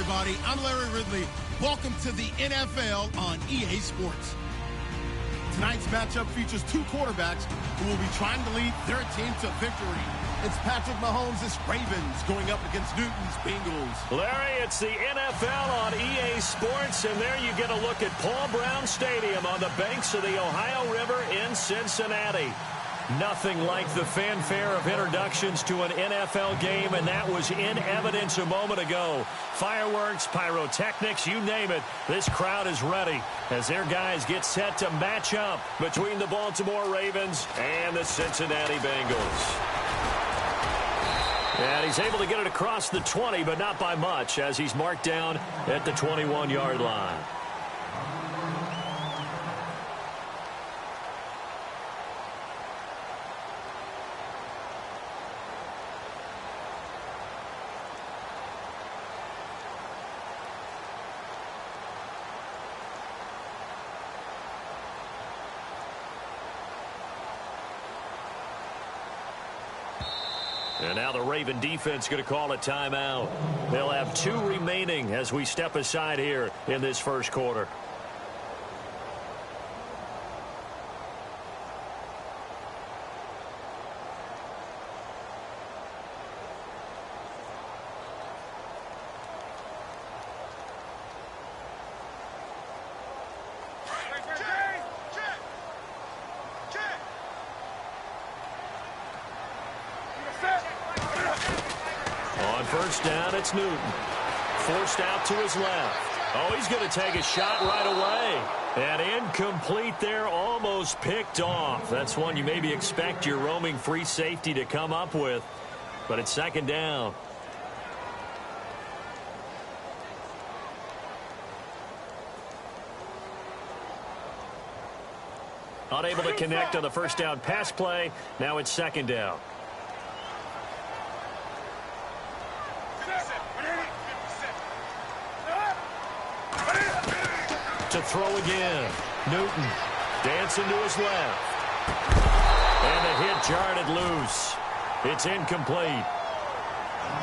everybody. I'm Larry Ridley. Welcome to the NFL on EA Sports. Tonight's matchup features two quarterbacks who will be trying to lead their team to victory. It's Patrick Mahomes' Ravens going up against Newton's Bengals. Larry, it's the NFL on EA Sports, and there you get a look at Paul Brown Stadium on the banks of the Ohio River in Cincinnati. Nothing like the fanfare of introductions to an NFL game, and that was in evidence a moment ago. Fireworks, pyrotechnics, you name it. This crowd is ready as their guys get set to match up between the Baltimore Ravens and the Cincinnati Bengals. And he's able to get it across the 20, but not by much, as he's marked down at the 21-yard line. And now the Raven defense going to call a timeout. They'll have 2 remaining as we step aside here in this first quarter. First down, it's Newton. Forced out to his left. Oh, he's going to take a shot right away. And incomplete there, almost picked off. That's one you maybe expect your roaming free safety to come up with. But it's second down. Unable to connect on the first down pass play. Now it's second down. To throw again. Newton dancing to his left. And the hit jarred it loose. It's incomplete.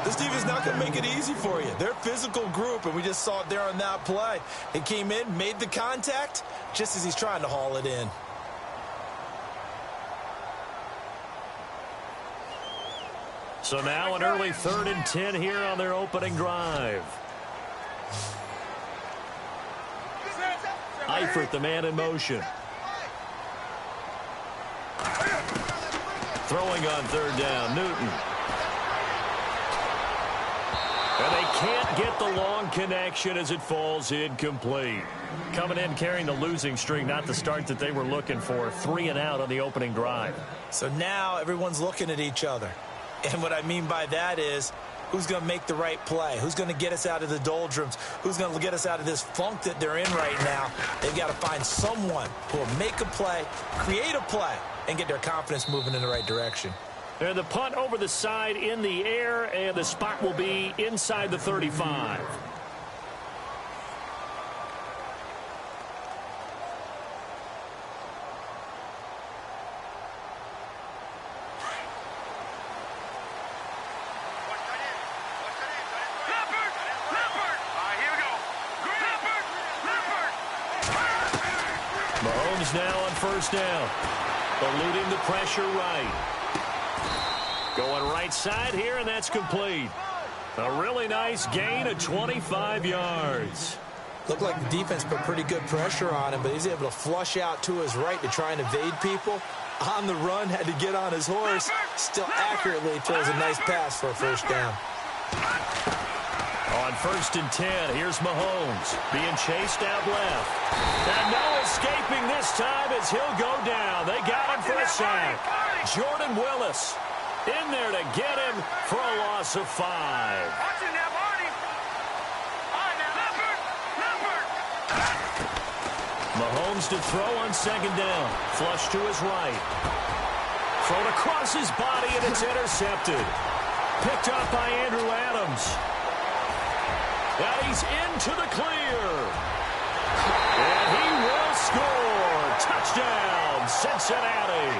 This defense is not going to make it easy for you. They're a physical group, and we just saw it there on that play. He came in, made the contact, just as he's trying to haul it in. So now an early 3rd and 10 here on their opening drive. Eifert, the man in motion. Throwing on 3rd down, Newton. And they can't get the long connection as it falls incomplete. Coming in carrying the losing streak, not the start that they were looking for. 3 and out on the opening drive. So now everyone's looking at each other. And what I mean by that is, who's going to make the right play? Who's going to get us out of the doldrums? Who's going to get us out of this funk that they're in right now? They've got to find someone who will make a play, create a play, and get their confidence moving in the right direction. And the punt over the side in the air, and the spot will be inside the 35. Mahomes now on first down. Eluding the pressure right. Going right side here, and that's complete. A really nice gain of 25 yards. Looked like the defense put pretty good pressure on him, but he's able to flush out to his right to try and evade people. On the run, had to get on his horse. Still accurately throws a nice pass for a first down. On 1st and 10, here's Mahomes being chased out left. And no escaping this time as he'll go down. They got him for a sack. Jordan Willis in there to get him for a loss of 5. Mahomes to throw on 2nd down. Flush to his right. Thrown across his body, and it's intercepted. Picked up by Andrew Adams. Now he's into the clear. And he will score. Touchdown, Cincinnati.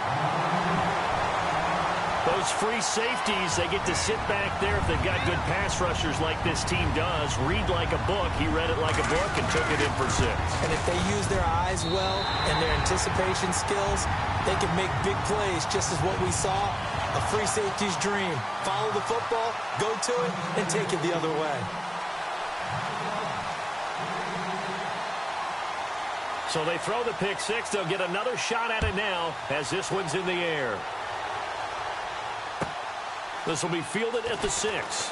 Those free safeties, they get to sit back there if they've got good pass rushers like this team does. Read like a book. He read it like a book and took it in for 6. And if they use their eyes well and their anticipation skills, they can make big plays, just as what we saw. A free safety's dream. Follow the football, go to it, and take it the other way. So they throw the pick 6. They'll get another shot at it now as this one's in the air. This will be fielded at the 6.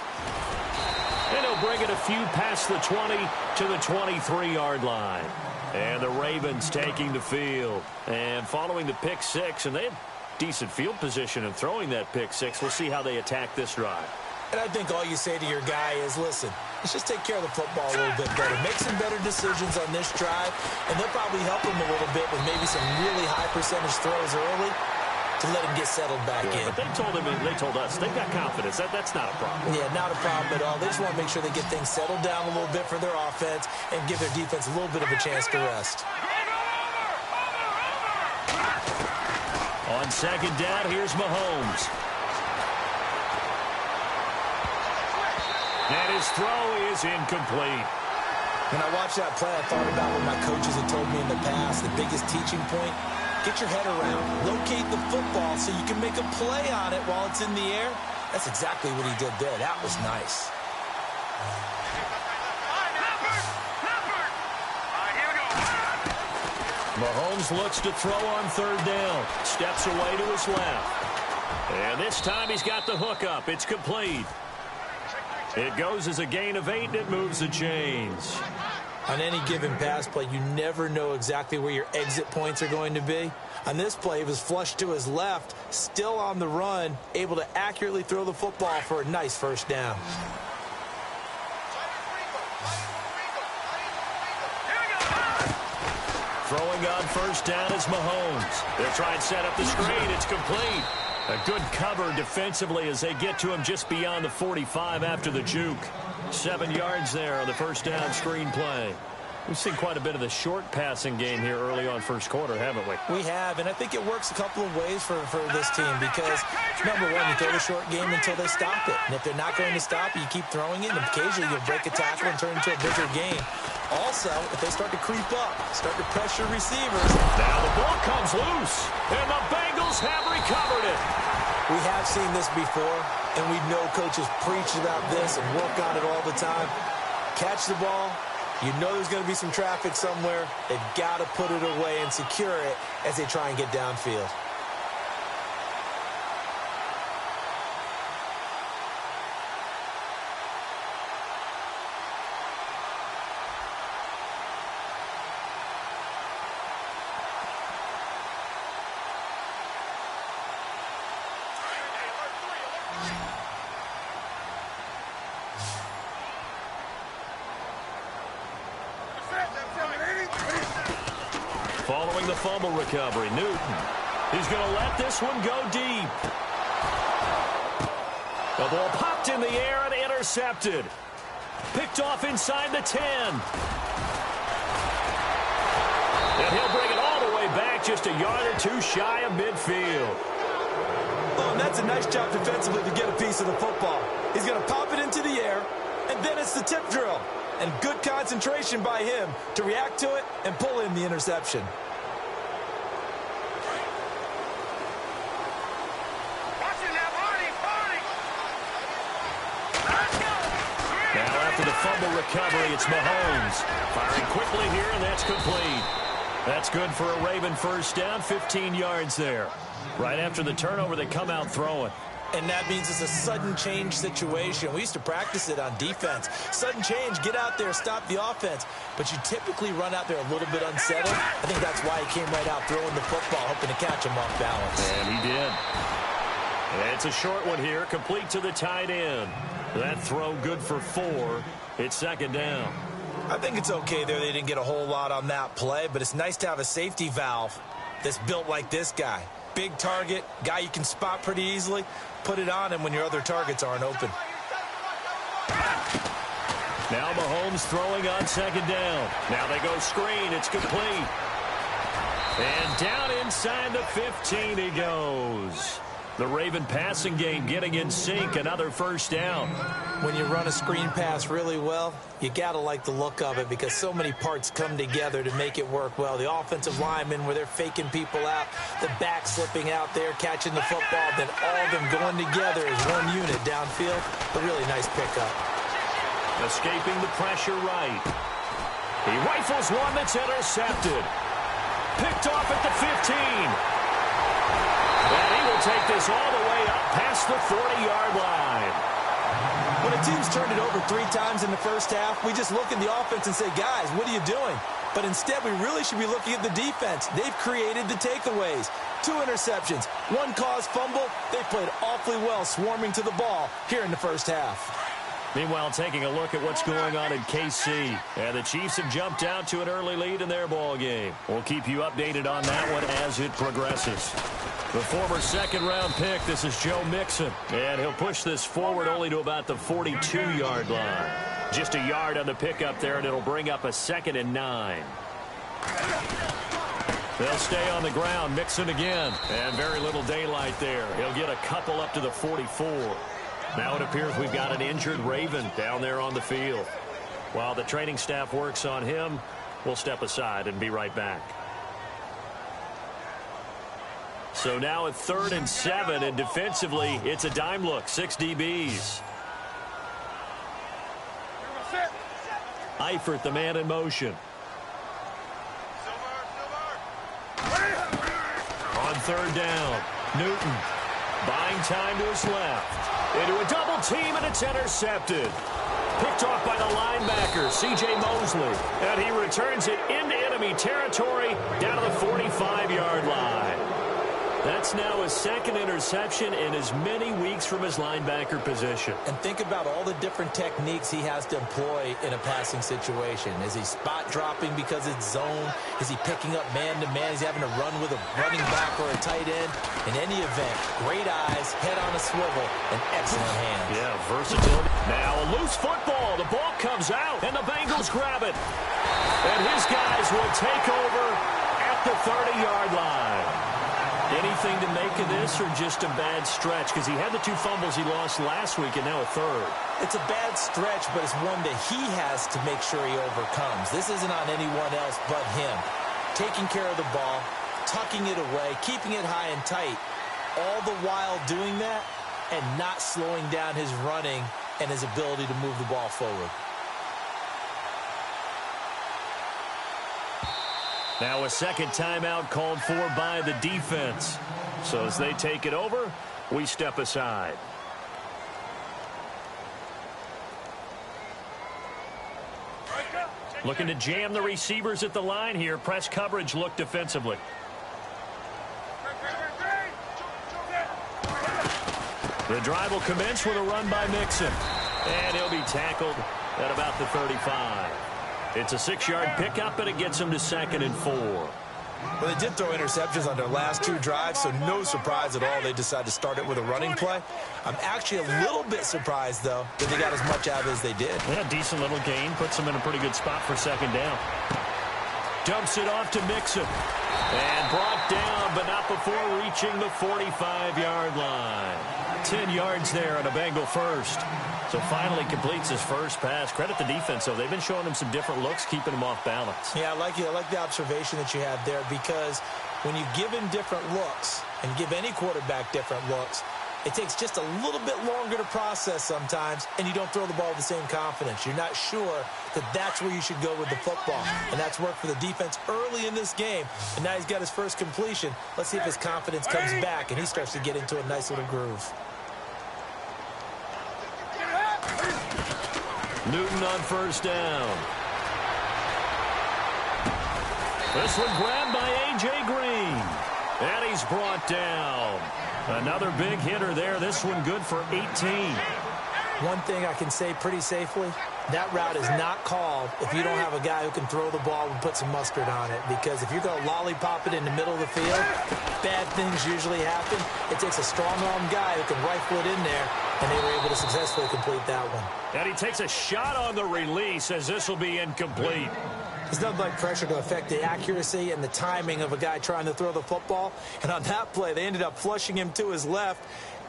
And he'll bring it a few past the 20 to the 23-yard line. And the Ravens taking the field. And following the pick 6, and they have decent field position in throwing that pick 6. We'll see how they attack this drive. And I think all you say to your guy is, listen, let's just take care of the football a little bit better. Make some better decisions on this drive, and they'll probably help him a little bit with maybe some really high percentage throws early to let him get settled back in. But they told us, they've got confidence. That's not a problem. Yeah, not a problem at all. They just want to make sure they get things settled down a little bit for their offense and give their defense a little bit of a chance to rest. On second down, here's Mahomes. And his throw is incomplete. When I watched that play, I thought about what my coaches had told me in the past. The biggest teaching point, get your head around. Locate the football so you can make a play on it while it's in the air. That's exactly what he did there. That was nice. Mahomes looks to throw on third down. Steps away to his left. And this time he's got the hook up. It's complete. It goes as a gain of 8, and it moves the chains. On any given pass play, you never know exactly where your exit points are going to be. On this play, he was flushed to his left, still on the run, able to accurately throw the football for a nice first down. Throwing on first down is Mahomes. They'll try and set up the screen. It's complete. A good cover defensively as they get to him just beyond the 45 after the juke. 7 yards there on the first down screen play. We've seen quite a bit of the short passing game here early on first quarter, haven't we? We have, and I think it works a couple of ways for this team because, number one, you throw the short game until they stop it. And if they're not going to stop it, you keep throwing it, and occasionally you'll break a tackle and turn it into a bigger game. Also, if they start to creep up, start to pressure receivers. Now the ball comes loose, and the Bengals have recovered it. We have seen this before, and we know coaches preach about this and work on it all the time. Catch the ball. You know there's going to be some traffic somewhere. They've got to put it away and secure it as they try and get downfield. Following the fumble recovery, Newton. He's going to let this one go deep. The ball popped in the air and intercepted. Picked off inside the 10. And he'll bring it all the way back just a yard or two shy of midfield. Oh, and that's a nice job defensively to get a piece of the football. He's going to pop it into the air, and then it's the tip drill. And good concentration by him to react to it and pull in the interception. Now after the fumble recovery, it's Mahomes. Firing quickly here, and that's complete. That's good for a Raven first down, 15 yards there. Right after the turnover, they come out throwing. And that means it's a sudden change situation. We used to practice it on defense. Sudden change, get out there, stop the offense. But you typically run out there a little bit unsettled. I think that's why he came right out throwing the football, hoping to catch him off balance. And he did. And it's a short one here, complete to the tight end. That throw good for 4. It's second down. I think it's okay there. They didn't get a whole lot on that play, but it's nice to have a safety valve that's built like this guy. Big target, guy you can spot pretty easily. Put it on him when your other targets aren't open. Now Mahomes throwing on second down. Now they go screen. It's complete. And down inside the 15 he goes. The Raven passing game getting in sync, another first down. When you run a screen pass really well, you got to like the look of it because so many parts come together to make it work well. The offensive linemen where they're faking people out, the back slipping out there, catching the football, then all of them going together as one unit downfield. A really nice pickup. Escaping the pressure right. He rifles one that's intercepted. Picked off at the 15. And he will take this all the way up past the 40-yard line. When a team's turned it over 3 times in the first half, we just look at the offense and say, guys, what are you doing? But instead, we really should be looking at the defense. They've created the takeaways. 2 interceptions, 1 caused fumble. They played awfully well swarming to the ball here in the first half. Meanwhile, taking a look at what's going on in KC. And the Chiefs have jumped out to an early lead in their ball game. We'll keep you updated on that one as it progresses. The former second-round pick, this is Joe Mixon. And he'll push this forward only to about the 42-yard line. Just a yard on the pickup there, and it'll bring up a 2nd and 9. They'll stay on the ground. Mixon again. And very little daylight there. He'll get a couple up to the 44. Now it appears we've got an injured Raven down there on the field. While the training staff works on him, we'll step aside and be right back. So now at 3rd and 7, and defensively, it's a dime look, 6 DBs. Eifert, the man in motion. On 3rd down, Newton buying time to his left. Into a double team, and it's intercepted. Picked off by the linebacker, C.J. Mosley. And he returns it into enemy territory down to the 45-yard line. That's now his 2nd interception in as many weeks from his linebacker position. And think about all the different techniques he has to employ in a passing situation. Is he spot dropping because it's zone? Is he picking up man-to-man? Is he having to run with a running back or a tight end? In any event, great eyes, head on a swivel, and excellent hands. Yeah, versatility. Now a loose football. The ball comes out, and the Bengals grab it. And his guys will take over at the 30-yard line. Anything to make of this or just a bad stretch? Because he had the 2 fumbles he lost last week and now a 3rd. It's a bad stretch, but it's one that he has to make sure he overcomes. This isn't on anyone else but him. Taking care of the ball, tucking it away, keeping it high and tight, all the while doing that and not slowing down his running and his ability to move the ball forward. Now a 2nd timeout called for by the defense. So as they take it over, we step aside. Looking to jam the receivers at the line here. Press coverage look defensively. The drive will commence with a run by Mixon. And he'll be tackled at about the 35. It's a 6-yard pickup, and it gets him to 2nd and 4. Well, they did throw interceptions on their last 2 drives, so no surprise at all they decided to start it with a running play. I'm actually a little bit surprised, though, that they got as much out of it as they did. Yeah, decent little gain. Puts them in a pretty good spot for 2nd down. Dumps it off to Mixon. And brought down, but not before reaching the 45-yard line. 10 yards there on a Bengal first. So finally completes his first pass. Credit the defense, though. They've been showing him some different looks, keeping him off balance. Yeah, I like the observation that you had there, because when you give him different looks and give any quarterback different looks, it takes just a little bit longer to process sometimes, and you don't throw the ball with the same confidence. You're not sure that that's where you should go with the football. And that's worked for the defense early in this game. And now he's got his first completion. Let's see if his confidence comes back and he starts to get into a nice little groove. Newton on 1st down. This one grabbed by A.J. Green. And he's brought down. Another big hitter there. This one good for 18. One thing I can say pretty safely, that route is not called if you don't have a guy who can throw the ball and put some mustard on it. Because if you're going to lollipop it in the middle of the field, bad things usually happen. It takes a strong-arm guy who can rifle it in there and they were able to successfully complete that one. And he takes a shot on the release as this will be incomplete. There's nothing like pressure to affect the accuracy and the timing of a guy trying to throw the football. And on that play, they ended up flushing him to his left,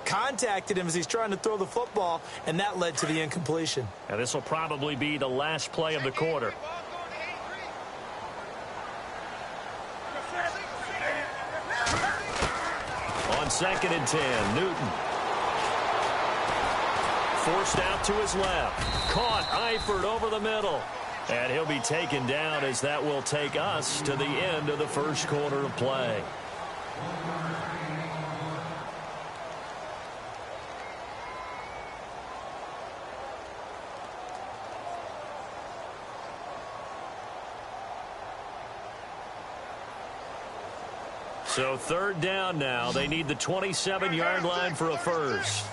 contacted him as he's trying to throw the football, and that led to the incompletion. And this will probably be the last play of the quarter. On 2nd and 10, Newton. Forced out to his left. Caught Eifert over the middle. And he'll be taken down as that will take us to the end of the first quarter of play. So 3rd down now. They need the 27-yard line for a first.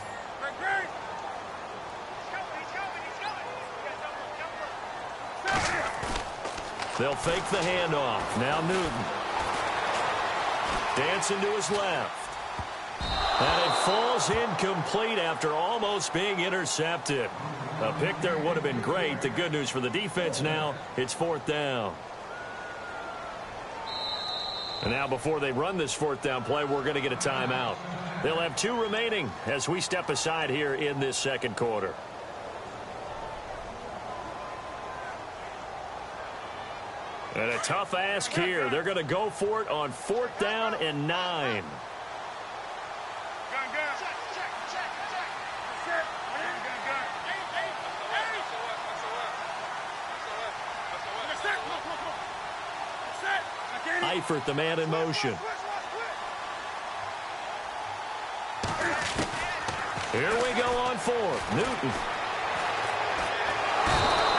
They'll fake the handoff. Now Newton. Dancing to his left. And it falls incomplete after almost being intercepted. A pick there would have been great. The good news for the defense now, it's 4th down. And now before they run this 4th down play, we're going to get a timeout. They'll have 2 remaining as we step aside here in this second quarter. And a tough ask here. They're going to go for it on 4th down and 9. Eifert, the man in motion. Here we go on 4th. Newton.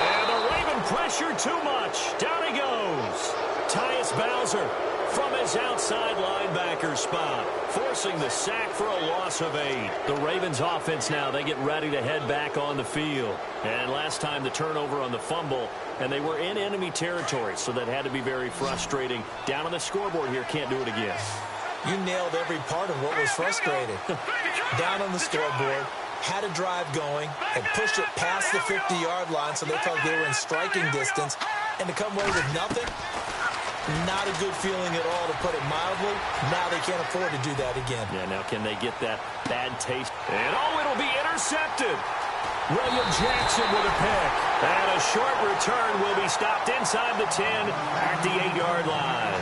And the Raven pressure too much. Down he goes. Tyus Bowser from his outside linebacker spot, forcing the sack for a loss of 8. The Ravens offense now, they get ready to head back on the field. And last time the turnover on the fumble, and they were in enemy territory, so that had to be very frustrating. Down on the scoreboard here, can't do it again. You nailed every part of what was frustrating. Down on the scoreboard, had a drive going, and pushed it past the 50-yard line so they felt they were in striking distance, and to come away with nothing, not a good feeling at all, to put it mildly. Now they can't afford to do that again. Yeah, now can they get that bad taste? And it'll be intercepted. William Jackson with a pick. And a short return will be stopped inside the 10 at the 8-yard line.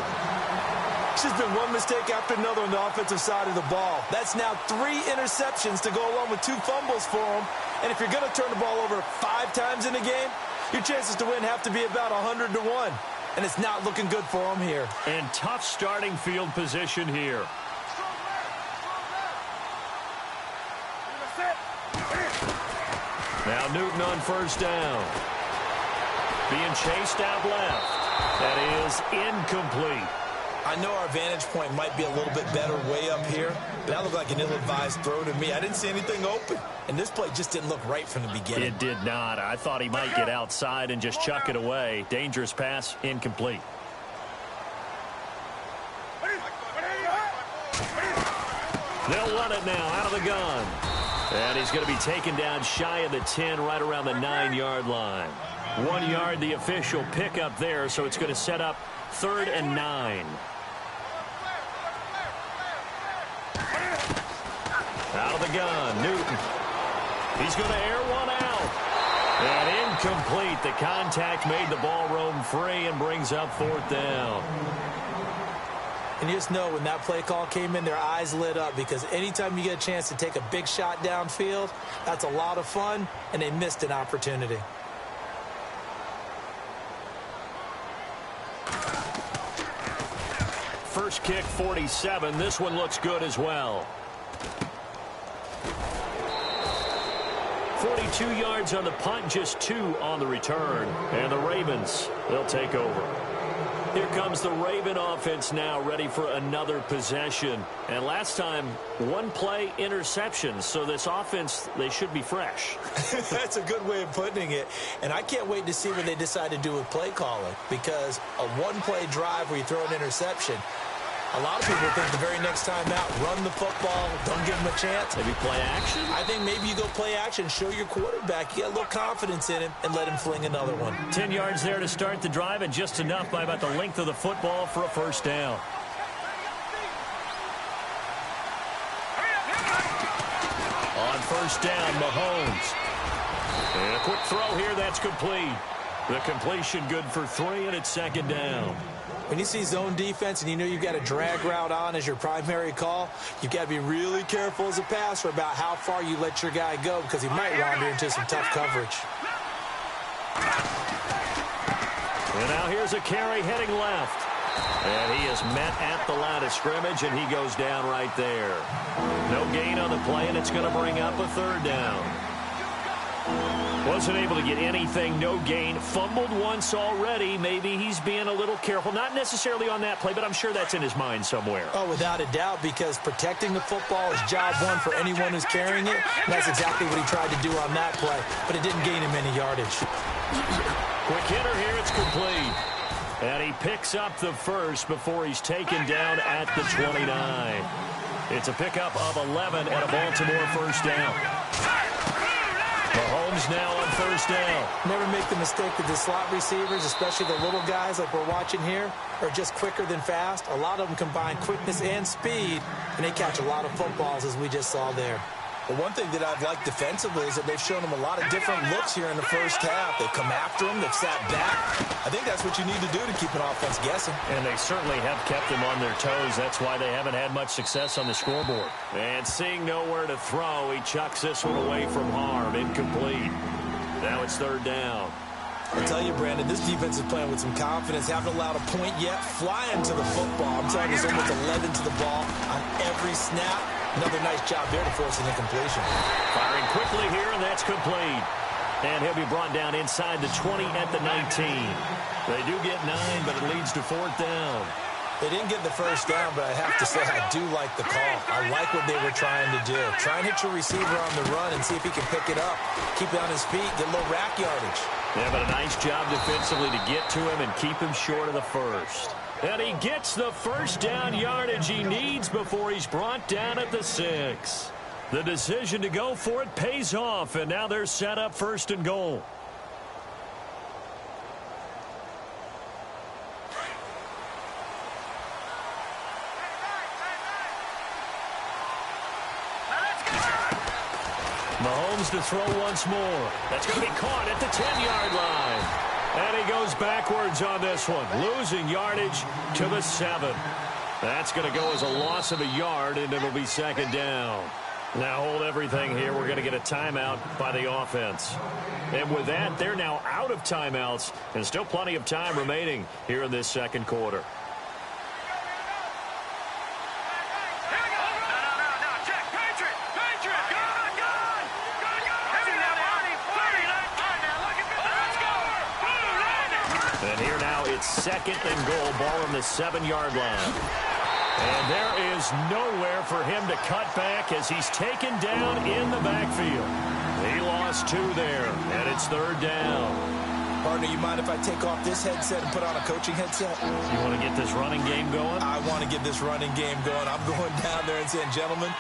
It's just been one mistake after another on the offensive side of the ball. That's now 3 interceptions to go along with 2 fumbles for them. And if you're going to turn the ball over 5 times in a game, your chances to win have to be about 100 to 1. And it's not looking good for them here. And tough starting field position here. Now Newton on 1st down. Being chased out left. That is incomplete. I know our vantage point might be a little bit better way up here, but that looked like an ill-advised throw to me. I didn't see anything open, and this play just didn't look right from the beginning. It did not. I thought he might get outside and just chuck it away. Dangerous pass, incomplete. They'll run it now out of the gun. And he's going to be taken down shy of the 10, right around the 9-yard line. 1 yard, the official pickup there, so it's going to set up 3rd and 9. Out of the gun, Newton. He's going to air one out. And incomplete. The contact made the ball roam free and brings up 4th down. And you just know when that play call came in, their eyes lit up, because anytime you get a chance to take a big shot downfield, that's a lot of fun, and they missed an opportunity. First kick, 47. This one looks good as well. 42 yards on the punt, just 2 on the return. And the Ravens, they'll take over. Here comes the Raven offense now, ready for another possession. And last time, 1 play interception. So this offense, they should be fresh. That's a good way of putting it. And I can't wait to see what they decide to do with play calling, because a 1-play drive where you throw an interception, A lot of people think the very next time out, run the football, don't give him a chance. Maybe play action? I think maybe you go play action, show your quarterback, you get a little confidence in him, and let him fling another one. 10 yards there to start the drive, and just enough by about the length of the football for a first down. On first down, Mahomes. And a quick throw here, that's complete. The completion good for 3, and it's second down. When you see zone defense and you know you've got a drag route on as your primary call, you've got to be really careful as a passer about how far you let your guy go because he might wander into some tough coverage. And now here's a carry heading left. And he is met at the line of scrimmage, and he goes down right there. No gain on the play, and it's going to bring up a third down. Wasn't able to get anything, no gain. Fumbled once already. Maybe he's being a little careful. Not necessarily on that play, but I'm sure that's in his mind somewhere. Oh, without a doubt, because protecting the football is job one for anyone who's carrying it. And that's exactly what he tried to do on that play, but it didn't gain him any yardage. Quick hitter here, it's complete. And he picks up the first before he's taken down at the 29. It's a pickup of 11 and a Baltimore first down. Mahomes now on first down. Never make the mistake that the slot receivers, especially the little guys like we're watching here, are just quicker than fast. A lot of them combine quickness and speed, and they catch a lot of footballs, as we just saw there. Well, one thing that I've liked defensively is that they've shown them a lot of different looks here in the first half. They've come after them. They've sat back. I think that's what you need to do to keep an offense guessing. And they certainly have kept them on their toes. That's why they haven't had much success on the scoreboard. And seeing nowhere to throw, he chucks this one away from harm. Incomplete. Now it's third down. I'll tell you, Brandon, this defense is playing with some confidence. Haven't allowed a point yet. Flying to the football. I'm telling you, there's almost 11 to the ball on every snap. Another nice job there to force an incompletion. Firing quickly here, and that's complete. And he'll be brought down inside the 20 at the 19. They do get 9, but it leads to fourth down. They didn't get the first down, but I have to say I do like the call. I like what they were trying to do. Try and hit your receiver on the run and see if he can pick it up. Keep it on his feet, get a little rack yardage. Yeah, but a nice job defensively to get to him and keep him short of the first. And he gets the first down yardage he needs before he's brought down at the 6. The decision to go for it pays off, and now they're set up first and goal. Mahomes to throw once more. That's going to be caught at the 10-yard line. And he goes backwards on this one, losing yardage to the 7. That's going to go as a loss of a yard, and it'll be second down. Now hold everything here. We're going to get a timeout by the offense. And with that, they're now out of timeouts, and still plenty of time remaining here in this second quarter. And here now it's second and goal, ball on the 7-yard line. And there is nowhere for him to cut back as he's taken down in the backfield. He lost 2 there, and it's third down. Partner, you mind if I take off this headset and put on a coaching headset? You want to get this running game going? I want to get this running game going. I'm going down there and saying, gentlemen,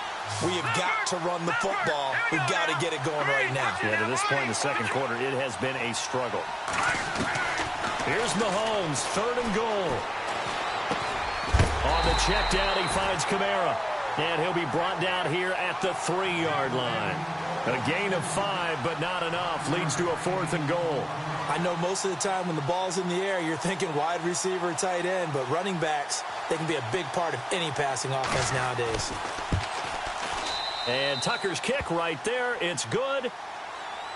we have got to run the football. We've got to get it going right now. Yeah, to this point in the second quarter, it has been a struggle. Here's Mahomes, third and goal. On the check down, he finds Kamara. And he'll be brought down here at the 3-yard line. A gain of 5, but not enough. Leads to a fourth and goal. I know most of the time when the ball's in the air, you're thinking wide receiver, tight end, but running backs, they can be a big part of any passing offense nowadays. And Tucker's kick right there. It's good.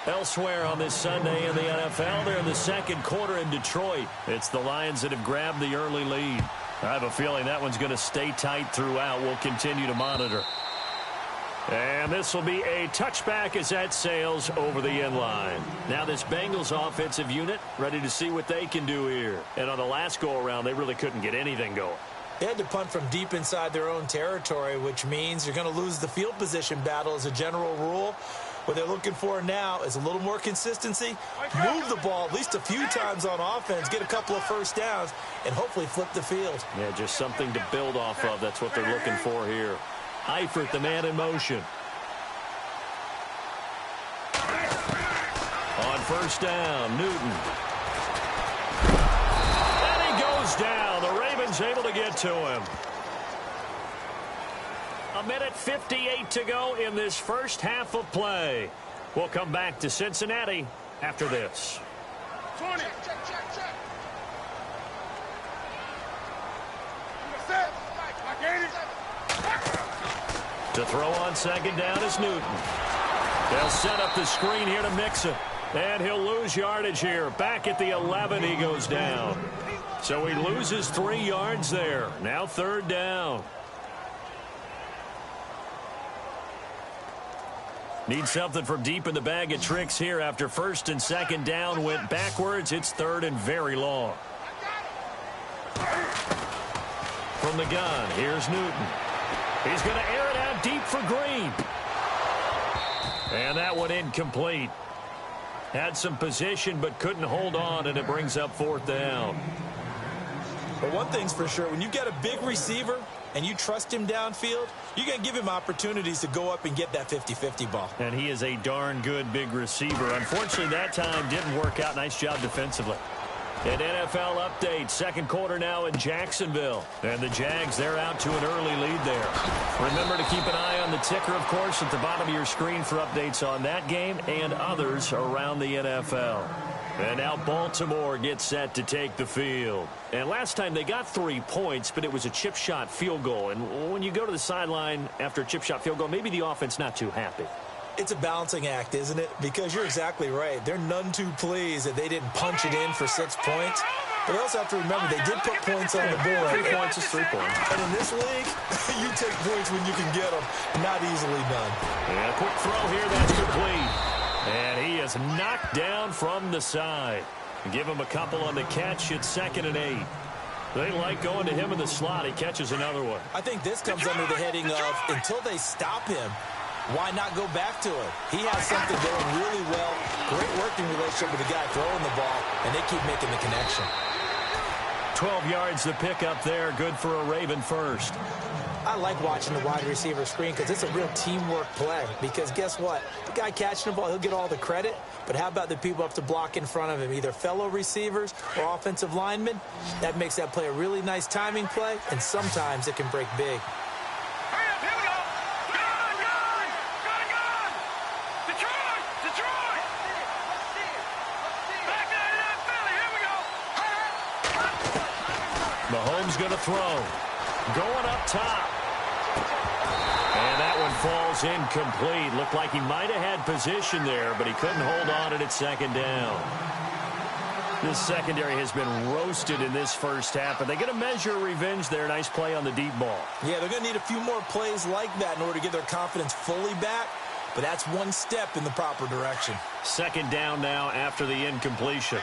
Elsewhere on this Sunday in the NFL, they're in the second quarter in Detroit. It's the Lions that have grabbed the early lead. I have a feeling that one's going to stay tight throughout. We'll continue to monitor. And this will be a touchback as that sails over the end line. Now this Bengals offensive unit ready to see what they can do here. And on the last go-around, they really couldn't get anything going. They had to punt from deep inside their own territory, which means you're going to lose the field position battle as a general rule, What they're looking for now is a little more consistency, move the ball at least a few times on offense, get a couple of first downs, and hopefully flip the field. Yeah, just something to build off of. That's what they're looking for here. Eifert, the man in motion. On first down, Newton. And he goes down. The Ravens able to get to him. 1:58 to go in this first half of play. We'll come back to Cincinnati after this. 20. To throw on second down is Newton. They'll set up the screen here to Mixon. And he'll lose yardage here. Back at the 11, he goes down. So he loses 3 yards there. Now third down. Need something from deep in the bag of tricks here after first and second down went backwards. It's third and very long. From the gun, here's Newton. He's going to air it out deep for Green. And that one incomplete. Had some position but couldn't hold on, and it brings up fourth down. But one thing's for sure, when you get a big receiver and you trust him downfield, you're going to give him opportunities to go up and get that 50-50 ball. And he is a darn good big receiver. Unfortunately, that time didn't work out. Nice job defensively. An NFL update. Second quarter now in Jacksonville. And the Jags, they're out to an early lead there. Remember to keep an eye on the ticker, of course, at the bottom of your screen for updates on that game and others around the NFL. And now Baltimore gets set to take the field. And last time they got 3 points, but it was a chip shot field goal. And when you go to the sideline after a chip shot field goal, maybe the offense not too happy. It's a balancing act, isn't it? Because you're exactly right. They're none too pleased that they didn't punch it in for 6 points. But they also have to remember they did put points on the board. 3 points is 3 points. And in this league, you take points when you can get them. Not easily done. And a quick throw here, that's complete. And he is knocked down from the side. Give him a couple on the catch. It's 2nd and 8. They like going to him in the slot. He catches another one. I think this comes under the heading of until they stop him, why not go back to him? He has something going really well. Great working relationship with the guy throwing the ball, and they keep making the connection. 12 yards to pick up there. Good for a Raven first. I like watching the wide receiver screen because it's a real teamwork play. Because guess what? The guy catching the ball, he'll get all the credit. But how about the people up to block in front of him, either fellow receivers or offensive linemen? That makes that play a really nice timing play, and sometimes it can break big. Mahomes going to throw. Going up top. And that one falls incomplete. Looked like he might have had position there, but he couldn't hold on it at 2nd down. This secondary has been roasted in this first half, but they're going to measure revenge there. Nice play on the deep ball. Yeah, they're going to need a few more plays like that in order to get their confidence fully back, but that's one step in the proper direction. 2nd down now after the incompletion.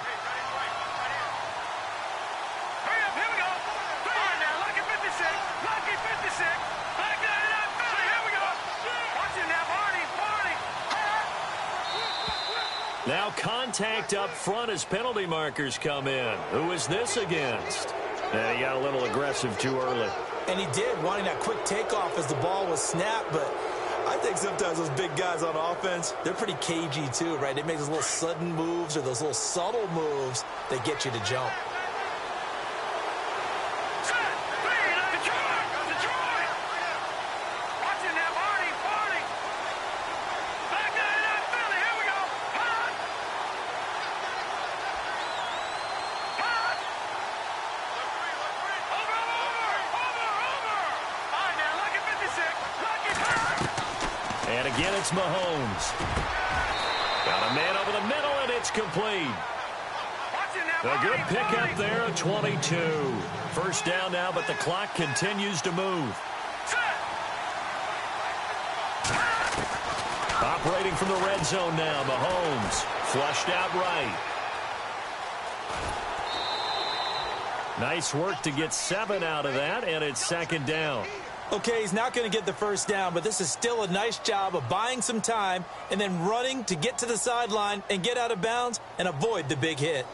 Now contact up front as penalty markers come in. Who is this against? He got a little aggressive too early. And he did, wanting that quick takeoff as the ball was snapped, but I think sometimes those big guys on offense, they're pretty cagey too, right? They make those little sudden moves or those little subtle moves that get you to jump. And again, it's Mahomes. Got a man over the middle, and it's complete. A good pickup there at 22. First down now, but the clock continues to move. Operating from the red zone now, Mahomes. Flushed out right. Nice work to get 7 out of that, and it's 2nd down. Okay, he's not going to get the first down, but this is still a nice job of buying some time and then running to get to the sideline and get out of bounds and avoid the big hit.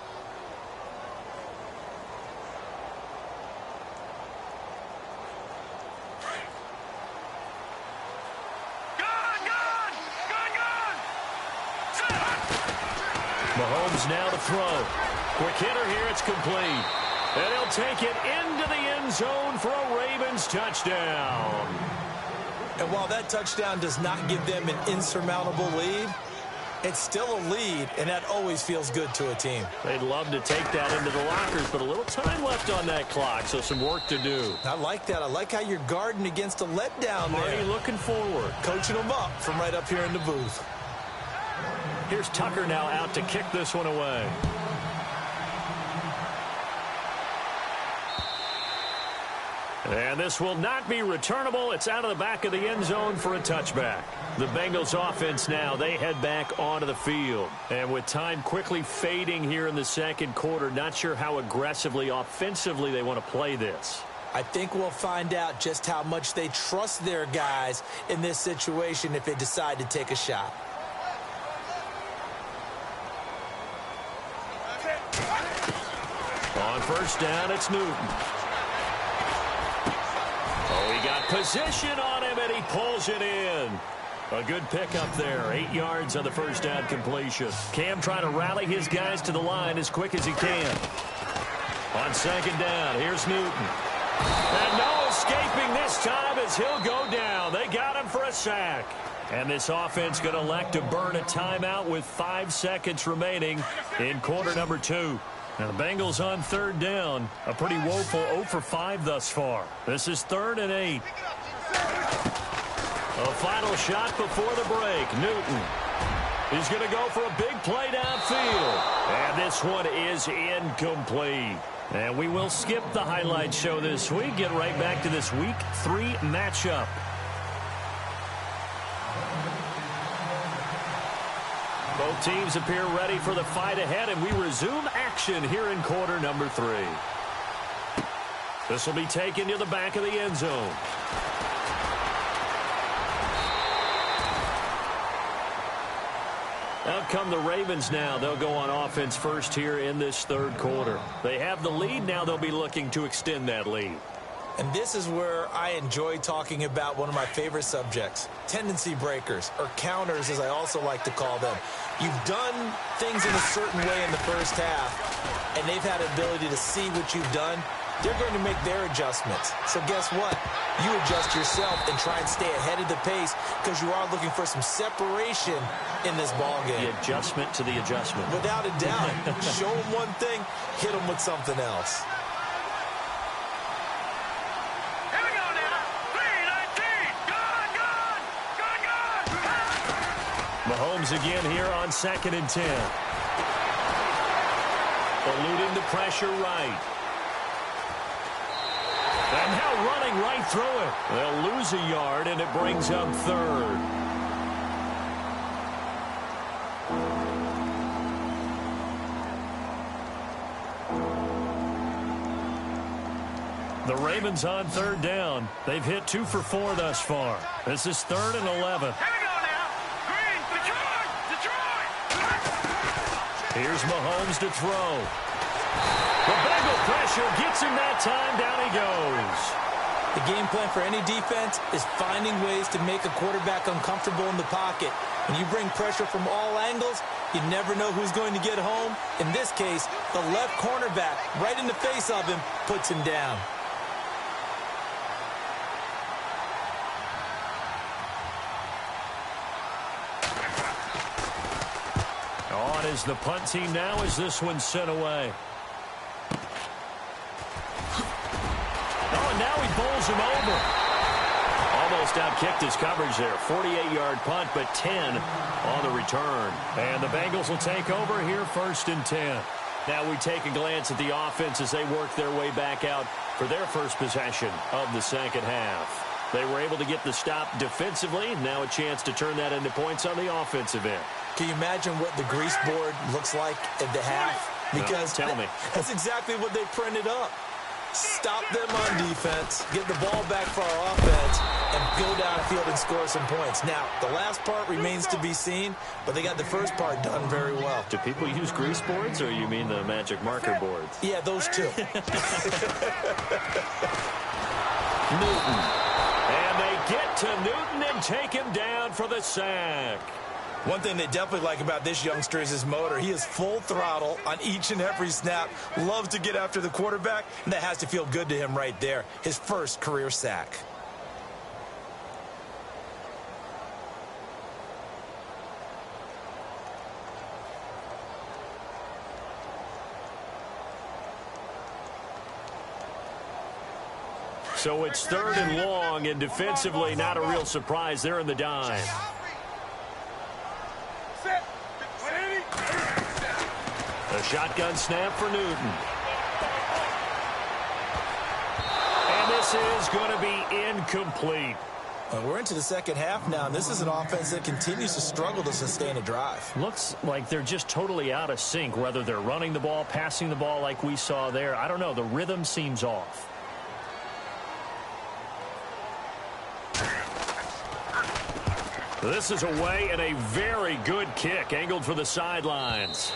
Mahomes now to throw. Quick hitter here, it's complete. And he'll take it into the end zone for a Ravens touchdown. And while that touchdown does not give them an insurmountable lead, it's still a lead, and that always feels good to a team. They'd love to take that into the lockers, but a little time left on that clock, so some work to do. I like that. I like how you're guarding against a letdown there. Already looking forward. Coaching them up from right up here in the booth. Here's Tucker now out to kick this one away. And this will not be returnable. It's out of the back of the end zone for a touchback. The Bengals offense now, they head back onto the field. And with time quickly fading here in the second quarter, not sure how aggressively, offensively they want to play this. I think we'll find out just how much they trust their guys in this situation if they decide to take a shot. On first down, it's Newton. Oh, he got position on him, and he pulls it in. A good pickup there. 8 yards on the first down completion. Cam trying to rally his guys to the line as quick as he can. On second down, here's Newton. And no escaping this time as he'll go down. They got him for a sack. And this offense going to elect to burn a timeout with 5 seconds remaining in quarter number 2. Now the Bengals on third down. A pretty woeful 0 for 5 thus far. This is 3rd and 8. A final shot before the break. Newton. He's going to go for a big play downfield. And this one is incomplete. And we will skip the highlight show this week. Get right back to this Week 3 matchup. Both teams appear ready for the fight ahead, and we resume action here in quarter number 3. This will be taken to the back of the end zone. Out come the Ravens now. They'll go on offense first here in this third quarter. They have the lead. Now they'll be looking to extend that lead. And this is where I enjoy talking about one of my favorite subjects, tendency breakers, or counters as I also like to call them. You've done things in a certain way in the first half, and they've had the ability to see what you've done. They're going to make their adjustments. So guess what? You adjust yourself and try and stay ahead of the pace because you are looking for some separation in this ballgame. The adjustment to the adjustment. Without a doubt. Show them one thing, hit them with something else. Mahomes again here on 2nd and 10. Eluding the pressure right. And now running right through it. They'll lose a yard, and it brings up 3rd. The Ravens on 3rd down. They've hit 2 for 4 thus far. This is 3rd and 11. Here's Mahomes to throw. The Bengal pressure gets him that time. Down he goes. The game plan for any defense is finding ways to make a quarterback uncomfortable in the pocket. When you bring pressure from all angles, you never know who's going to get home. In this case, the left cornerback, right in the face of him, puts him down. On is the punt team now as this one's sent away. Oh, and now he bowls him over. Almost outkicked his coverage there. 48-yard punt, but 10 on the return. And the Bengals will take over here 1st and 10. Now we take a glance at the offense as they work their way back out for their first possession of the second half. They were able to get the stop defensively. Now a chance to turn that into points on the offensive end. Can you imagine what the grease board looks like at the half? Because tell me. That's exactly what they printed up. stop them on defense, get the ball back for our offense, and go downfield and score some points. Now, the last part remains to be seen, but they got the first part done very well. Do people use grease boards, or you mean the magic marker boards? Yeah, those two. Newton. And they get to Newton and take him down for the sack. One thing they definitely like about this youngster is his motor. He is full throttle on each and every snap. Loves to get after the quarterback, and that has to feel good to him right there. His first career sack. So it's 3rd and long, and defensively not a real surprise. They're in the dime. A shotgun snap for Newton. And this is going to be incomplete. We're into the second half now, and this is an offense that continues to struggle to sustain a drive. Looks like they're just totally out of sync, whether they're running the ball, passing the ball like we saw there. I don't know. The rhythm seems off. This is away, and a very good kick angled for the sidelines.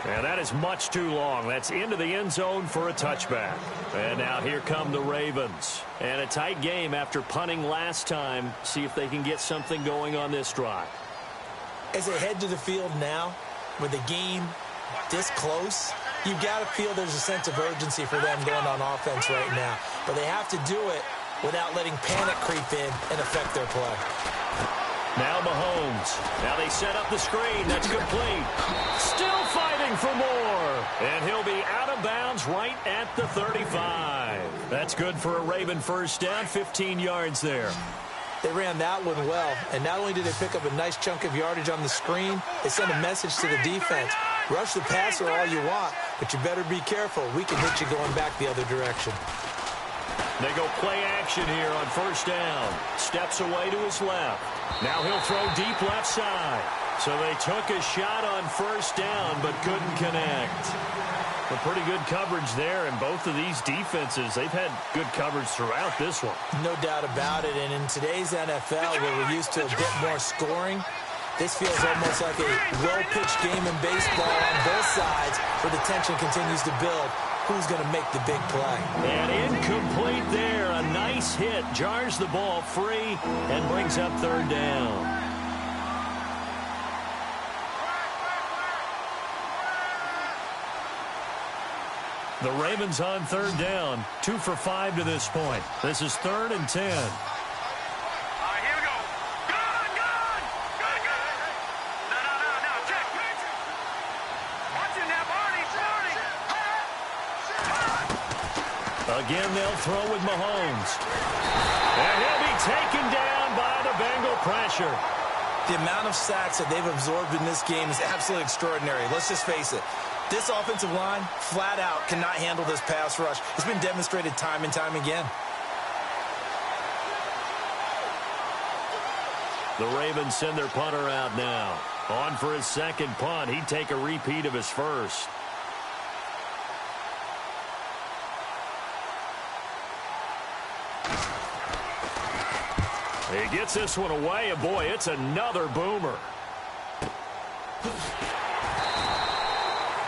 And that is much too long. That's into the end zone for a touchback. And now here come the Ravens. And a tight game after punting last time. See if they can get something going on this drive. As they head to the field now, with the game this close, you've got to feel there's a sense of urgency for them going on offense right now. But they have to do it without letting panic creep in and affect their play. Now Mahomes. Now they set up the screen. That's complete. Still fighting for more. And he'll be out of bounds right at the 35. That's good for a Raven first down, 15 yards there. They ran that one well, and not only did they pick up a nice chunk of yardage on the screen, they sent a message to the defense. Rush the passer all you want, but you better be careful. We can hit you going back the other direction. They go play action here on first down. Steps away to his left. Now he'll throw deep left side. So they took a shot on first down but couldn't connect. A pretty good coverage there, and both of these defenses, they've had good coverage throughout this one. No doubt about it, and in today's NFL where we're used to a bit more scoring, this feels almost like a well-pitched game in baseball on both sides where the tension continues to build. Who's going to make the big play? And incomplete there. A nice hit. Jars the ball free and brings up third down. The Ravens on third down. 2 for 5 to this point. This is 3rd and 10. Again, they'll throw with Mahomes. And he'll be taken down by the Bengal pressure. The amount of sacks that they've absorbed in this game is absolutely extraordinary. Let's just face it. This offensive line, flat out, cannot handle this pass rush. It's been demonstrated time and time again. The Ravens send their punter out now. On for his second punt. He'd take a repeat of his first. He gets this one away, and boy, it's another boomer.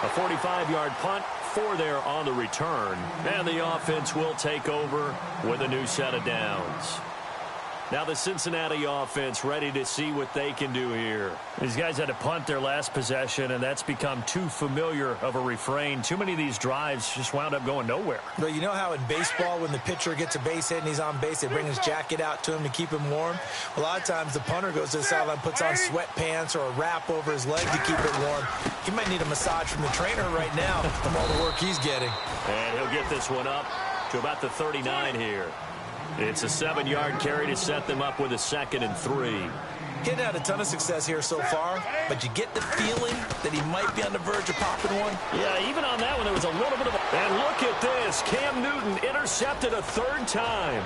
A 45-yard punt, 4 there on the return. And the offense will take over with a new set of downs. Now the Cincinnati offense ready to see what they can do here. These guys had to punt their last possession, and that's become too familiar of a refrain. Too many of these drives just wound up going nowhere. But you know how in baseball, when the pitcher gets a base hit and he's on base, they bring his jacket out to him to keep him warm? A lot of times the punter goes to the sideline, puts on sweatpants or a wrap over his leg to keep it warm. He might need a massage from the trainer right now from all the work he's getting. And he'll get this one up to about the 39 here. It's a 7-yard carry to set them up with a 2nd and 3. He hadn't had a ton of success here so far, but you get the feeling that he might be on the verge of popping one. Yeah, even on that one, there was a little bit of a... And look at this. Cam Newton intercepted a 3rd time.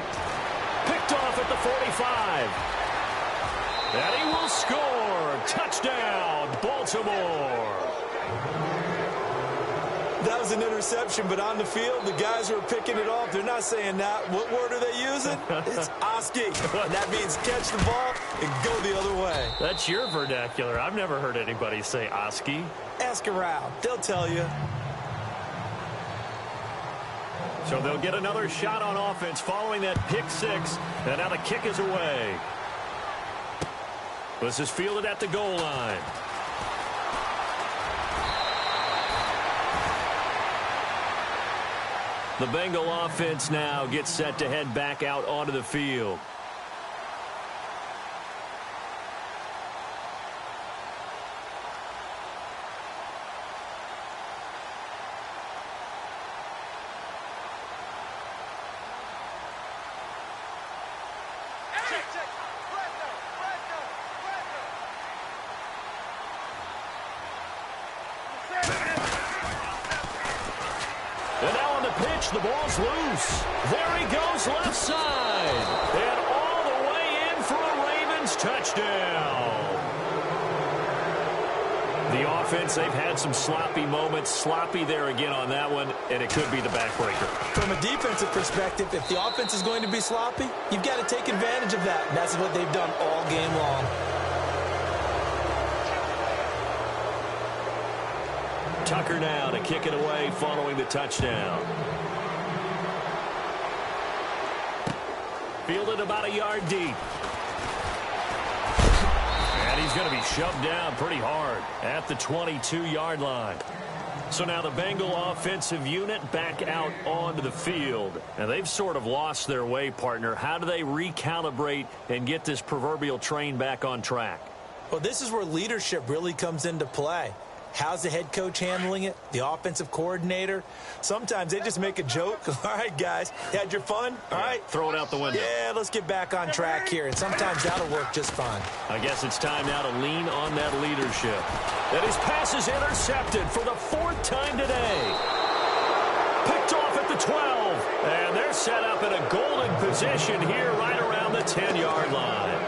Picked off at the 45. And he will score. Touchdown, Baltimore. That was an interception, but on the field, the guys who are picking it off, they're not saying that. What word are they using? It's Oski. And that means catch the ball and go the other way. That's your vernacular. I've never heard anybody say Oski. Ask around. They'll tell you. So they'll get another shot on offense following that pick six. And now the kick is away. This is fielded at the goal line. The Bengal offense now gets set to head back out onto the field. And now on the pitch, the ball's loose. There he goes, left side. And all the way in for a Ravens touchdown. The offense, they've had some sloppy moments. Sloppy there again on that one, and it could be the backbreaker. From a defensive perspective, if the offense is going to be sloppy, you've got to take advantage of that. And that's what they've done all game long. Tucker now to kick it away following the touchdown. Fielded about a yard deep. And he's going to be shoved down pretty hard at the 22-yard line. So now the Bengal offensive unit back out onto the field. And they've sort of lost their way, partner. How do they recalibrate and get this proverbial train back on track? Well, this is where leadership really comes into play. How's the head coach handling it? The offensive coordinator? Sometimes they just make a joke. All right, guys, you had your fun? All right. Throw it out the window. Yeah, let's get back on track here. And sometimes that'll work just fine. I guess it's time now to lean on that leadership. And his pass is intercepted for the fourth time today. Picked off at the 12. And they're set up in a golden position here right around the 10-yard line.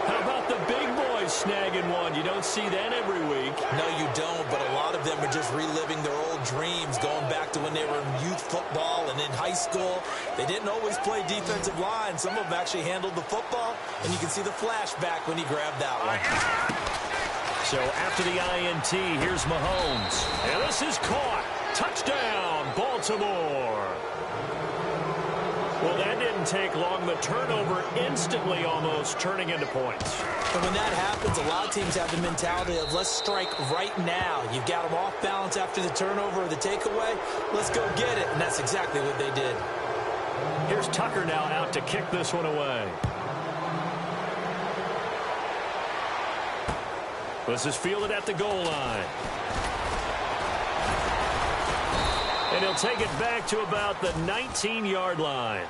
How about the big boys snagging one? You don't see that every week. No, you don't, but a lot of them are just reliving their old dreams, going back to when they were in youth football and in high school. They didn't always play defensive line. Some of them actually handled the football, and you can see the flashback when he grabbed that one. So after the INT, here's Mahomes. And this is caught. Touchdown, Baltimore. Well, that didn't take long. The turnover instantly almost turning into points. And when that happens, a lot of teams have the mentality of let's strike right now. You've got them off balance after the turnover or the takeaway. Let's go get it. And that's exactly what they did. Here's Tucker now out to kick this one away. This is fielded at the goal line. And he'll take it back to about the 19-yard line.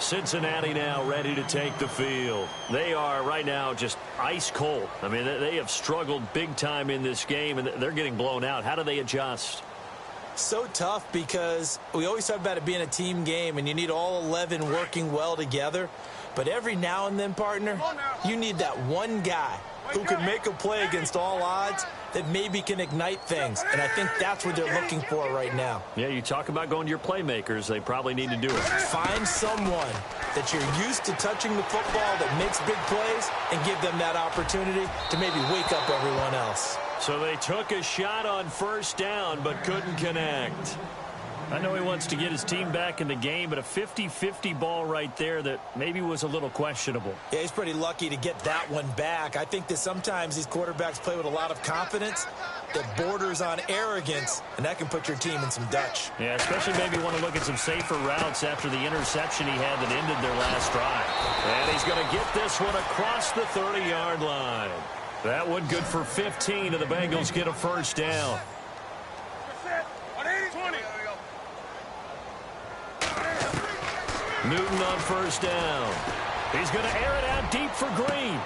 Cincinnati now ready to take the field. They are right now just ice cold. I mean, they have struggled big time in this game, and they're getting blown out. How do they adjust? So tough because we always talk about it being a team game, and you need all 11 working well together. But every now and then, partner, you need that one guy who can make a play against all odds that maybe can ignite things. And I think that's what they're looking for right now. Yeah, you talk about going to your playmakers. They probably need to do it. Find someone that you're used to touching the football that makes big plays and give them that opportunity to maybe wake up everyone else. So they took a shot on first down but couldn't connect. I know he wants to get his team back in the game, but a 50-50 ball right there that maybe was a little questionable. Yeah, he's pretty lucky to get that one back. I think that sometimes these quarterbacks play with a lot of confidence that borders on arrogance, and that can put your team in some Dutch. Yeah, especially maybe want to look at some safer routes after the interception he had that ended their last drive. And he's going to get this one across the 30-yard line. That one good for 15, and the Bengals get a first down. Newton on first down. He's going to air it out deep for Green.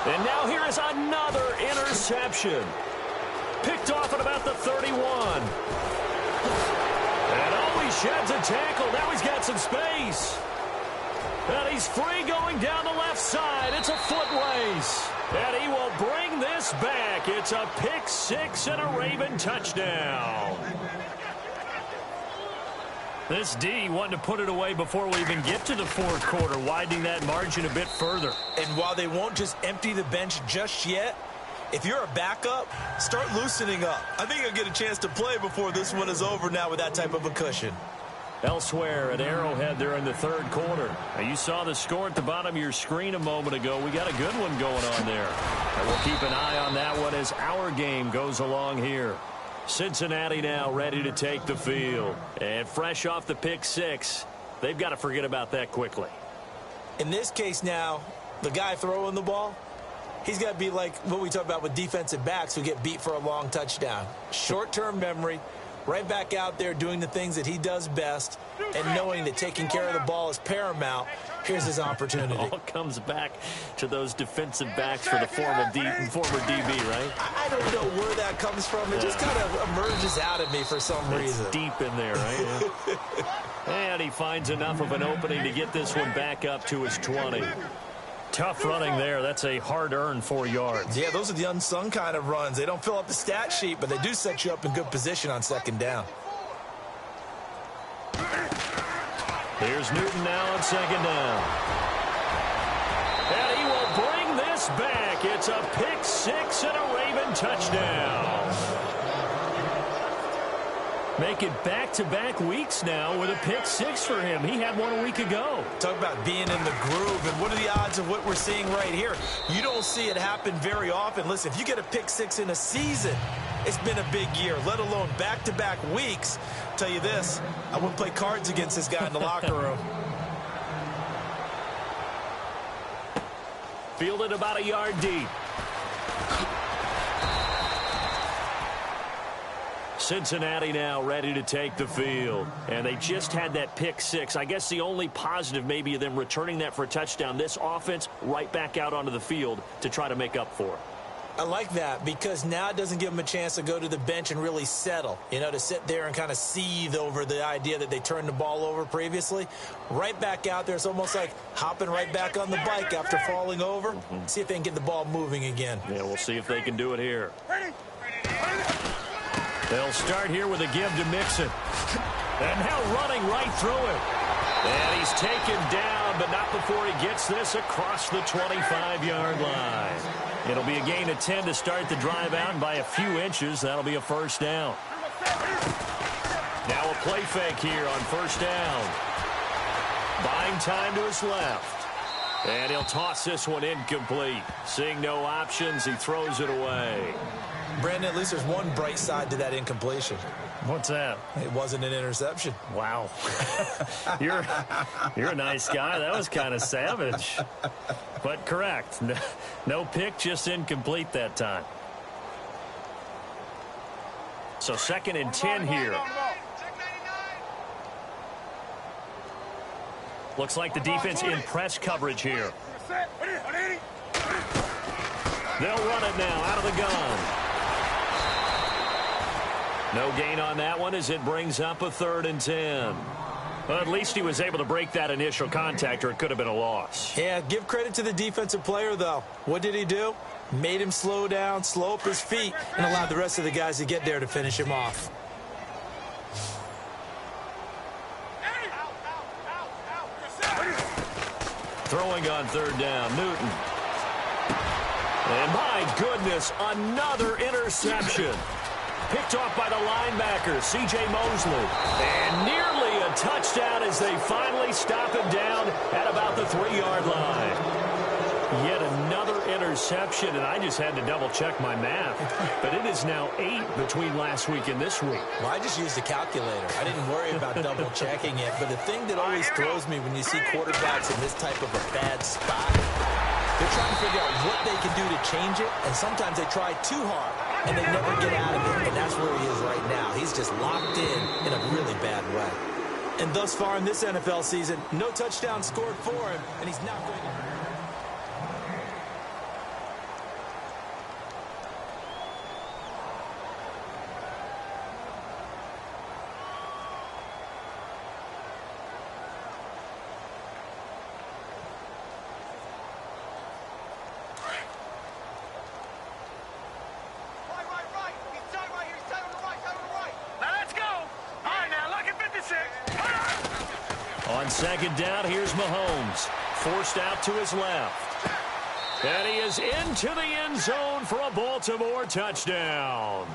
And now here is another interception. Picked off at about the 31. And oh, he sheds a tackle. Now he's got some space. And he's free going down the left side. It's a foot race. And he will bring this back. It's a pick six and a Raven touchdown. This D wanting to put it away before we even get to the fourth quarter, widening that margin a bit further. And while they won't just empty the bench just yet, if you're a backup, start loosening up. I think you'll get a chance to play before this one is over now with that type of a cushion. Elsewhere at Arrowhead there in the third quarter. Now you saw the score at the bottom of your screen a moment ago. We got a good one going on there. And we'll keep an eye on that one as our game goes along here. Cincinnati now ready to take the field. And fresh off the pick six, they've got to forget about that quickly. In this case now, the guy throwing the ball, he's got to be like what we talk about with defensive backs who get beat for a long touchdown. Short-term memory, right back out there doing the things that he does best, and knowing that taking care of the ball is paramount. Here's his opportunity. It all comes back to those defensive backs for the former DB, right? I don't know where that comes from. It just kind of emerges out of me for some reason. It's deep in there, right? Yeah. And he finds enough of an opening to get this one back up to his 20. Tough running there. That's a hard-earned 4 yards. Yeah, those are the unsung kind of runs. They don't fill up the stat sheet, but they do set you up in good position on second down. Here's Newton now on second down. And he will bring this back. It's a pick six and a Raven touchdown. Make it back-to-back weeks now with a pick six for him. He had one a week ago. Talk about being in the groove, and what are the odds of what we're seeing right here? You don't see it happen very often. Listen, if you get a pick six in a season, it's been a big year, let alone back-to-back weeks. I'll tell you this, I wouldn't play cards against this guy in the locker room. Fielded about a yard deep. Cincinnati now ready to take the field. And they just had that pick six. I guess the only positive maybe of them returning that for a touchdown. This offense right back out onto the field to try to make up for it. I like that because now it doesn't give them a chance to go to the bench and really settle, you know, to sit there and kind of seethe over the idea that they turned the ball over previously. Right back out there, it's almost like hopping right back on the bike after falling over. See if they can get the ball moving again. Yeah, we'll see if they can do it here. They'll start here with a give to Mixon. And now running right through it. And he's taken down, but not before he gets this across the 25-yard line. It'll be a gain of 10 to start the drive out, and by a few inches, that'll be a first down. Now a play fake here on first down. Buying time to his left. And he'll toss this one incomplete. Seeing no options, he throws it away. Brandon, at least there's one bright side to that incompletion. What's that? It wasn't an interception. Wow. You're a nice guy. That was kind of savage. But correct. No pick, just incomplete that time. So 2nd and 10 here. Looks like the defense in press coverage here. They'll run it now out of the gun. No gain on that one as it brings up a 3rd and 10. Well, at least he was able to break that initial contact, or it could have been a loss. Yeah, give credit to the defensive player, though. What did he do? Made him slow down, slow up his feet, and allowed the rest of the guys to get there to finish him off. Throwing on 3rd down, Newton. And my goodness, another interception. Picked off by the linebacker, C.J. Mosley. And nearly a touchdown as they finally stop him down at about the 3-yard line. Yet another interception, and I just had to double-check my math. But it is now 8 between last week and this week. Well, I just used a calculator. I didn't worry about double-checking it. But the thing that always throws me when you see quarterbacks in this type of a bad spot, they're trying to figure out what they can do to change it, and sometimes they try too hard, and they never get out of it, and that's where he is right now. He's just locked in a really bad way. And thus far in this NFL season, no touchdown scored for him, and he's not going to... On second down, here's Mahomes. Forced out to his left. And he is into the end zone for a Baltimore touchdown.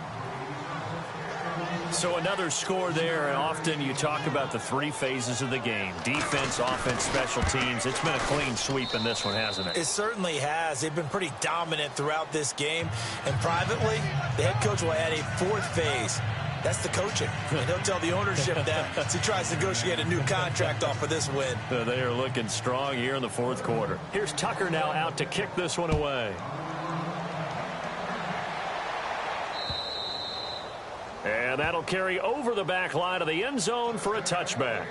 So another score there, and often you talk about the three phases of the game. Defense, offense, special teams. It's been a clean sweep in this one, hasn't it? It certainly has. They've been pretty dominant throughout this game. And privately, the head coach will add a fourth phase. That's the coaching. And he'll tell the ownership that as he tries to negotiate a new contract off of this win. They are looking strong here in the fourth quarter. Here's Tucker now out to kick this one away. And that'll carry over the back line of the end zone for a touchback.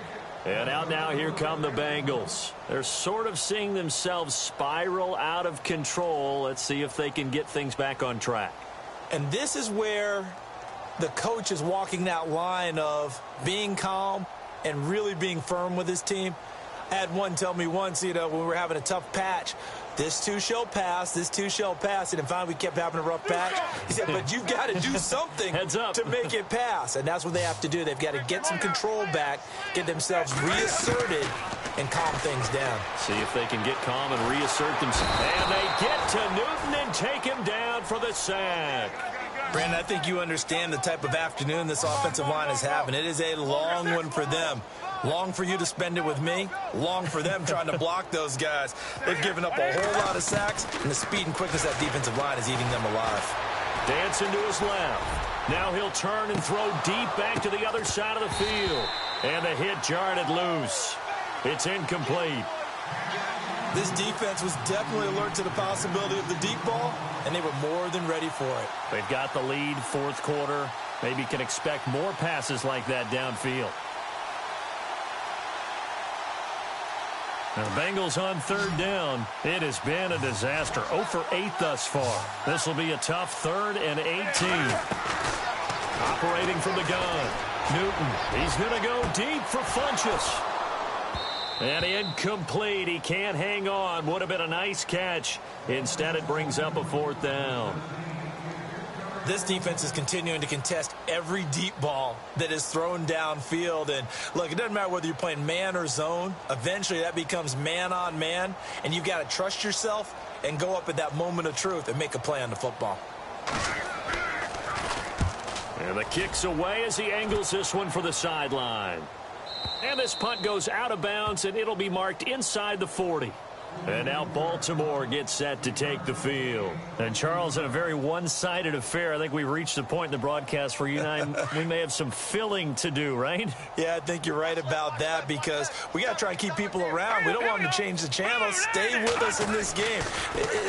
And out now, here come the Bengals. They're sort of seeing themselves spiral out of control. Let's see if they can get things back on track. And this is where the coach is walking that line of being calm and really being firm with his team. I had one tell me once, when we were having a tough patch, this too shall pass, this too shall pass. And finally we kept having a rough patch. He said, but you've got to do something to make it pass. And that's what they have to do. They've got to get some control back, get themselves reasserted, and calm things down. See if they can get calm and reassert themselves. And they get to Newton and take him down for the sack. Brandon, I think you understand the type of afternoon this offensive line is having. It is a long one for them. Long for you to spend it with me. Long for them trying to block those guys. They've given up a whole lot of sacks, and the speed and quickness of that defensive line is eating them alive. Dancing to his left. Now he'll turn and throw deep back to the other side of the field. And the hit jarred it loose. It's incomplete. This defense was definitely alert to the possibility of the deep ball, and they were more than ready for it. They've got the lead, fourth quarter. Maybe can expect more passes like that downfield. Now the Bengals on third down. It has been a disaster. 0 for 8 thus far. This will be a tough 3rd and 18. Operating from the gun. Newton, he's going to go deep for Funchess. And incomplete. He can't hang on. Would have been a nice catch. Instead, it brings up a 4th down. This defense is continuing to contest every deep ball that is thrown downfield. And, look, it doesn't matter whether you're playing man or zone. Eventually, that becomes man on man. And you've got to trust yourself and go up at that moment of truth and make a play on the football. And the kick's away as he angles this one for the sideline. And this punt goes out of bounds, and it'll be marked inside the 40. And now Baltimore gets set to take the field. And, Charles, in a very one-sided affair, I think we've reached the point in the broadcast where you and I, we may have some filling to do, right? Yeah, I think you're right about that because we got to try and keep people around. We don't want them to change the channel. Stay with us in this game.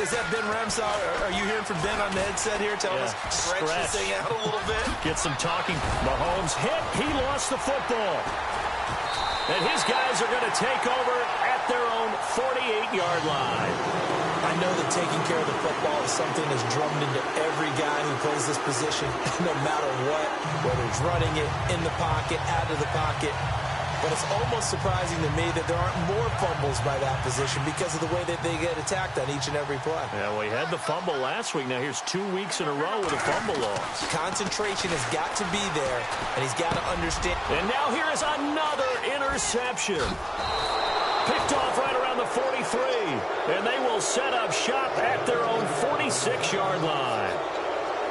Is that Ben Ramsau? Are you hearing from Ben on the headset here? Tell us, stretch this thing out a little bit. Get some talking. Mahomes hit. He lost the football. And his guys are going to take over at their own 48-yard line. I know that taking care of the football is something that's drummed into every guy who plays this position, no matter what, whether it's running it, in the pocket, out of the pocket. But it's almost surprising to me that there aren't more fumbles by that position because of the way that they get attacked on each and every play. Yeah, we had the fumble last week. Now here's 2 weeks in a row with a fumble loss. Concentration has got to be there, and he's got to understand. And now here is another interception. Picked off right around the 43. And they will set up shop at their own 46-yard line.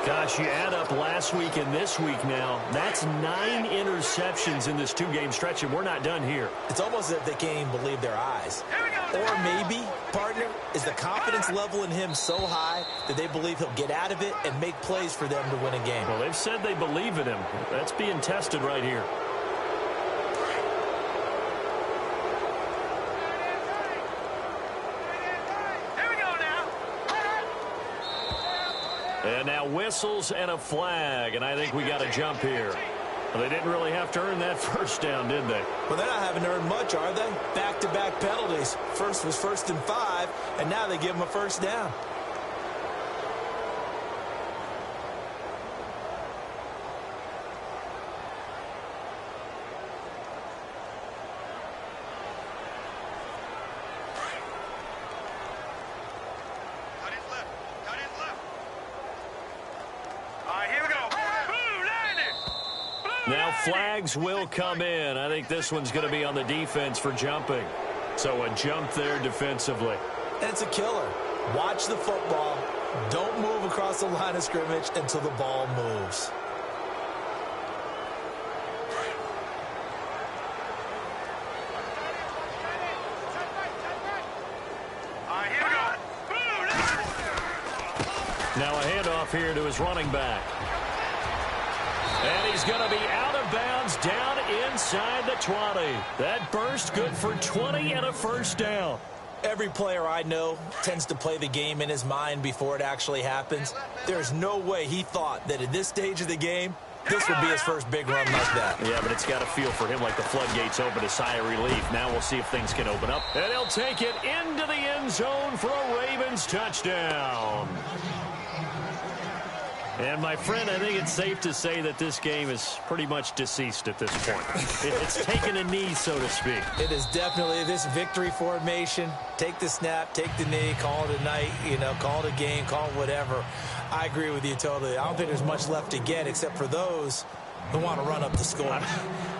Gosh, you add up last week and this week now. That's 9 interceptions in this 2-game stretch, and we're not done here. It's almost as if they can't even believe their eyes. Or maybe, partner, is the confidence level in him so high that they believe he'll get out of it and make plays for them to win a game. Well, they've said they believe in him. That's being tested right here. And now whistles and a flag, and I think we got to jump here. Well, they didn't really have to earn that first down, did they? Well, they're not having to earn much, are they? Back-to-back penalties. First was 1st and 5, and now they give them a first down. Now flags will come in. I think this one's going to be on the defense for jumping. So a jump there defensively. And it's a killer. Watch the football. Don't move across the line of scrimmage until the ball moves. Now a handoff here to his running back. And he's going to be out of bounds down inside the 20. That burst good for 20 and a first down. Every player I know tends to play the game in his mind before it actually happens. There's no way he thought that at this stage of the game, this would be his first big run like that. Yeah, but it's got to feel for him like the floodgates open, a sigh of relief. Now we'll see if things can open up. And he'll take it into the end zone for a Ravens touchdown. And, my friend, I think it's safe to say that this game is pretty much deceased at this point. It's taken a knee, so to speak. It is definitely this victory formation. Take the snap, take the knee, call it a night, call it a game, call it whatever. I agree with you totally. I don't think there's much left to get except for those who want to run up the score.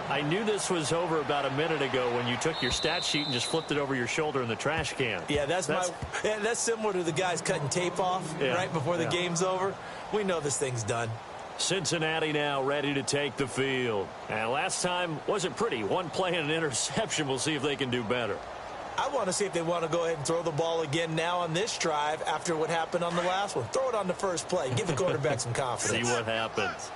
I knew this was over about a minute ago when you took your stat sheet and just flipped it over your shoulder in the trash can. Yeah, that's similar to the guys cutting tape off right before the game's over. We know this thing's done. Cincinnati now ready to take the field. And last time wasn't pretty. One play and an interception. We'll see if they can do better. I want to see if they want to go ahead and throw the ball again now on this drive after what happened on the last one. Throw it on the first play. Give the quarterback some confidence. See what happens.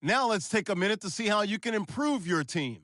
Now let's take a minute to see how you can improve your team.